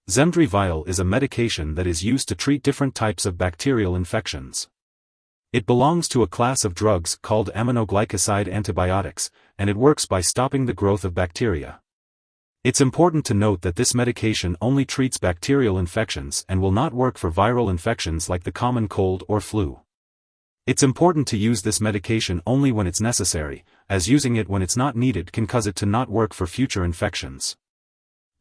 Zemdri Vial is a medication that is used to treat different types of bacterial infections. It belongs to a class of drugs called aminoglycoside antibiotics, and it works by stopping the growth of bacteria. It's important to note that this medication only treats bacterial infections and will not work for viral infections like the common cold or flu. It's important to use this medication only when it's necessary, as using it when it's not needed can cause it to not work for future infections.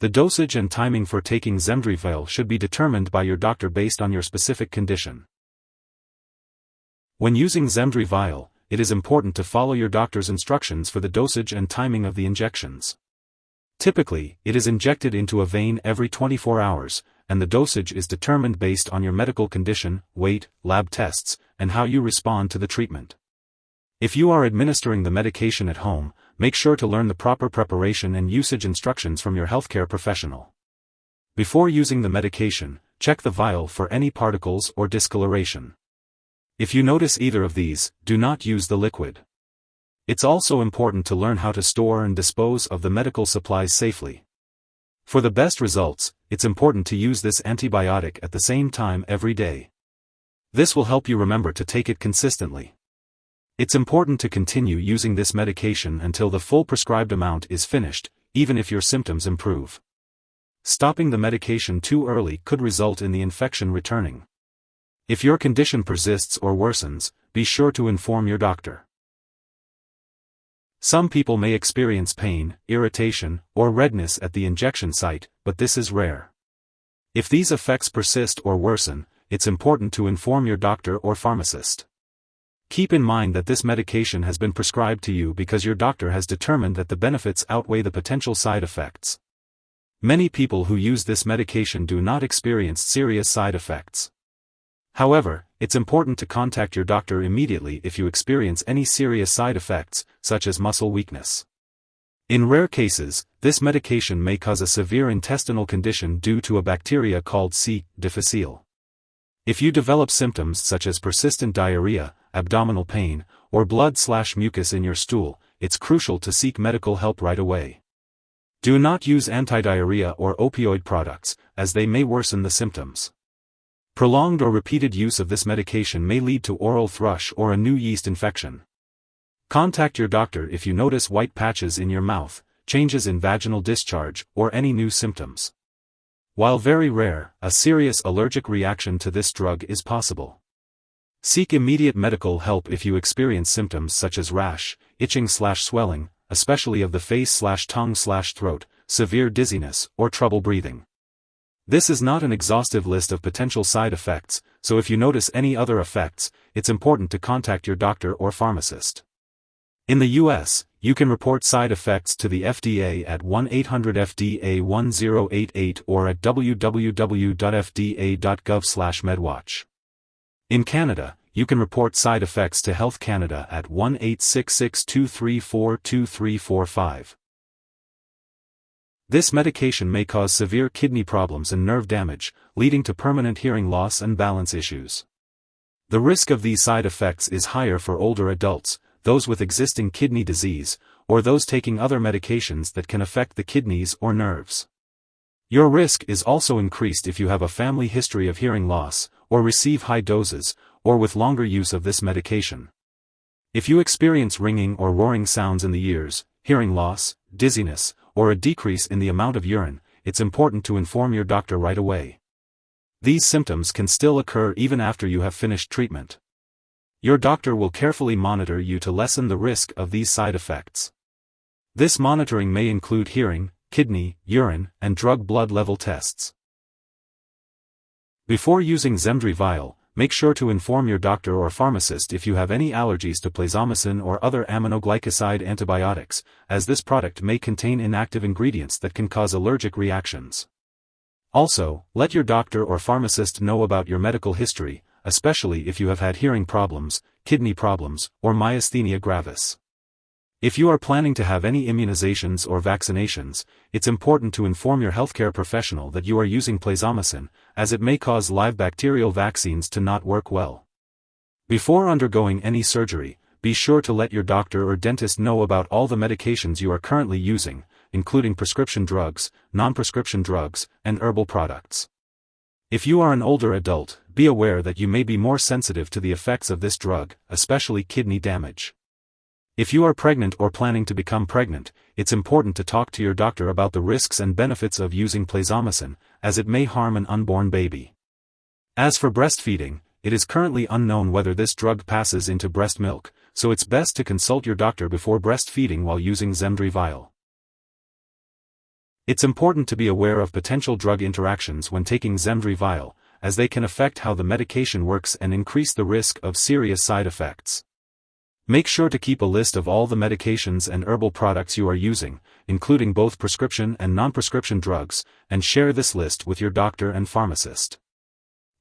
The dosage and timing for taking Zemdri Vial should be determined by your doctor based on your specific condition. When using Zemdri Vial, it is important to follow your doctor's instructions for the dosage and timing of the injections. Typically, it is injected into a vein every 24 hours, and the dosage is determined based on your medical condition, weight, lab tests, and how you respond to the treatment. If you are administering the medication at home, make sure to learn the proper preparation and usage instructions from your healthcare professional. Before using the medication, check the vial for any particles or discoloration. If you notice either of these, do not use the liquid. It's also important to learn how to store and dispose of the medical supplies safely. For the best results, it's important to use this antibiotic at the same time every day. This will help you remember to take it consistently. It's important to continue using this medication until the full prescribed amount is finished, even if your symptoms improve. Stopping the medication too early could result in the infection returning. If your condition persists or worsens, be sure to inform your doctor. Some people may experience pain, irritation, or redness at the injection site, but this is rare. If these effects persist or worsen, it's important to inform your doctor or pharmacist. Keep in mind that this medication has been prescribed to you because your doctor has determined that the benefits outweigh the potential side effects. Many people who use this medication do not experience serious side effects. However, it's important to contact your doctor immediately if you experience any serious side effects, such as muscle weakness. In rare cases, this medication may cause a severe intestinal condition due to a bacteria called C. difficile. If you develop symptoms such as persistent diarrhea, abdominal pain, or blood/mucus in your stool, it's crucial to seek medical help right away. Do not use anti-diarrhea or opioid products, as they may worsen the symptoms. Prolonged or repeated use of this medication may lead to oral thrush or a new yeast infection. Contact your doctor if you notice white patches in your mouth, changes in vaginal discharge, or any new symptoms. While very rare, a serious allergic reaction to this drug is possible. Seek immediate medical help if you experience symptoms such as rash, itching/swelling, especially of the face/tongue/throat, severe dizziness, or trouble breathing. This is not an exhaustive list of potential side effects, so if you notice any other effects, it's important to contact your doctor or pharmacist. In the US, you can report side effects to the FDA at 1-800-FDA-1088 or at www.fda.gov/medwatch. In Canada, you can report side effects to Health Canada at 1-866-234-2345. This medication may cause severe kidney problems and nerve damage, leading to permanent hearing loss and balance issues. The risk of these side effects is higher for older adults, those with existing kidney disease, or those taking other medications that can affect the kidneys or nerves. Your risk is also increased if you have a family history of hearing loss, or receive high doses, or with longer use of this medication. If you experience ringing or roaring sounds in the ears, hearing loss, dizziness, or a decrease in the amount of urine, it's important to inform your doctor right away. These symptoms can still occur even after you have finished treatment. Your doctor will carefully monitor you to lessen the risk of these side effects. This monitoring may include hearing, kidney, urine, and drug blood level tests. Before using Zemdri Vial, make sure to inform your doctor or pharmacist if you have any allergies to plazomicin or other aminoglycoside antibiotics, as this product may contain inactive ingredients that can cause allergic reactions. Also, let your doctor or pharmacist know about your medical history, especially if you have had hearing problems, kidney problems, or myasthenia gravis. If you are planning to have any immunizations or vaccinations, it's important to inform your healthcare professional that you are using plazomicin, as it may cause live bacterial vaccines to not work well. Before undergoing any surgery, be sure to let your doctor or dentist know about all the medications you are currently using, including prescription drugs, non-prescription drugs, and herbal products. If you are an older adult, be aware that you may be more sensitive to the effects of this drug, especially kidney damage. If you are pregnant or planning to become pregnant, it's important to talk to your doctor about the risks and benefits of using plazomicin, as it may harm an unborn baby. As for breastfeeding, it is currently unknown whether this drug passes into breast milk, so it's best to consult your doctor before breastfeeding while using Zemdri Vial. It's important to be aware of potential drug interactions when taking Zemdri Vial, as they can affect how the medication works and increase the risk of serious side effects. Make sure to keep a list of all the medications and herbal products you are using, including both prescription and non-prescription drugs, and share this list with your doctor and pharmacist.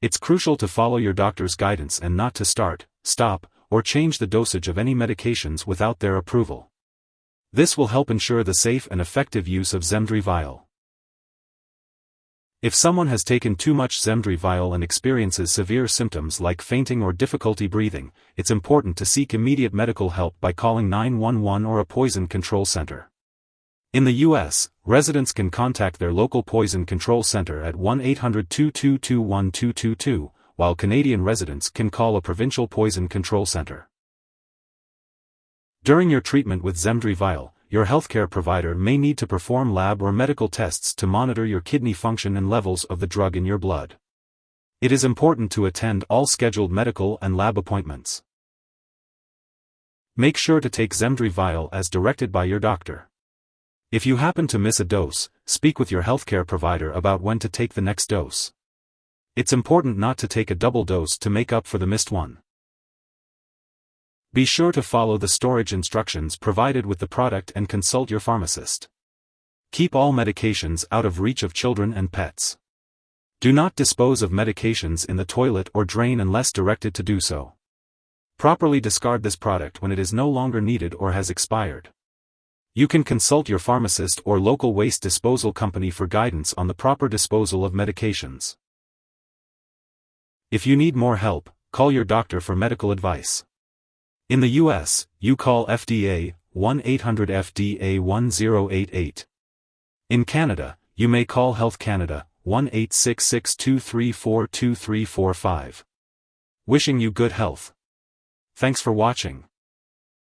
It's crucial to follow your doctor's guidance and not to start, stop, or change the dosage of any medications without their approval. This will help ensure the safe and effective use of Zemdri Vial. If someone has taken too much Zemdri Vial and experiences severe symptoms like fainting or difficulty breathing, it's important to seek immediate medical help by calling 911 or a poison control center. In the U.S., residents can contact their local poison control center at 1-800-222-1222, while Canadian residents can call a provincial poison control center. During your treatment with Zemdri Vial, your healthcare provider may need to perform lab or medical tests to monitor your kidney function and levels of the drug in your blood. It is important to attend all scheduled medical and lab appointments. Make sure to take Zemdri Vial as directed by your doctor. If you happen to miss a dose, speak with your healthcare provider about when to take the next dose. It's important not to take a double dose to make up for the missed one. Be sure to follow the storage instructions provided with the product and consult your pharmacist. Keep all medications out of reach of children and pets. Do not dispose of medications in the toilet or drain unless directed to do so. Properly discard this product when it is no longer needed or has expired. You can consult your pharmacist or local waste disposal company for guidance on the proper disposal of medications. If you need more help, call your doctor for medical advice. In the U.S., you call FDA, 1-800-FDA-1088. In Canada, you may call Health Canada, 1-866-234-2345. Wishing you good health. Thanks for watching.